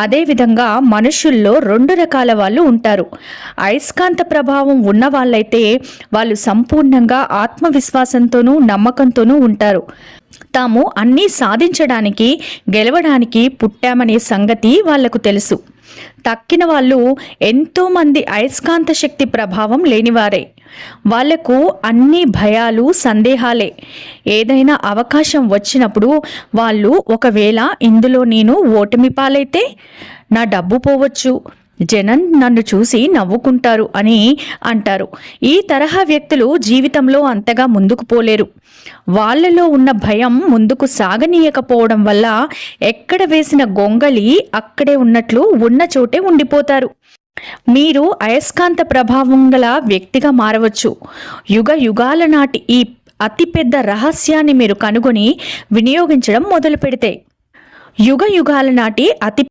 అదేవిధంగా మనుషుల్లో 2 రకాల వాళ్ళు ఉంటారు. అయస్కాంత ప్రభావం ఉన్న వాళ్ళైతే వాళ్ళు సంపూర్ణంగా ఆత్మవిశ్వాసంతోనూ, నమ్మకంతోనూ ఉంటారు. తాము అన్నీ సాధించడానికి, గెలవడానికి పుట్టామనే సంగతి వాళ్లకు తెలుసు. తక్కిన వాళ్ళు ఎంతోమంది అయస్కాంత శక్తి ప్రభావం లేనివారే. వాళ్లకు అన్ని భయాలు, సందేహాలే. ఏదైనా అవకాశం వచ్చినప్పుడు వాళ్ళు ఒకవేళ ఇందులో నేను ఓటమి పాలైతే నా డబ్బు పోవచ్చు, జనం నన్ను చూసి నవ్వుకుంటారు అని అంటారు. ఈ తరహా వ్యక్తులు జీవితంలో అంతగా ముందుకు పోలేరు. వాళ్ళలో ఉన్న భయం ముందుకు సాగనీయకపోవడం వల్ల ఎక్కడ వేసిన గొంగళి అక్కడే ఉన్నట్లు ఉన్న చోటే ఉండిపోతారు. మీరు అయస్కాంత ప్రభావం గల వ్యక్తిగా మారవచ్చు. యుగ యుగాల నాటి ఈ అతిపెద్ద రహస్యాన్ని మీరు కనుగొని వినియోగించడం మొదలు పెడితే యుగ యుగాల నాటి అతి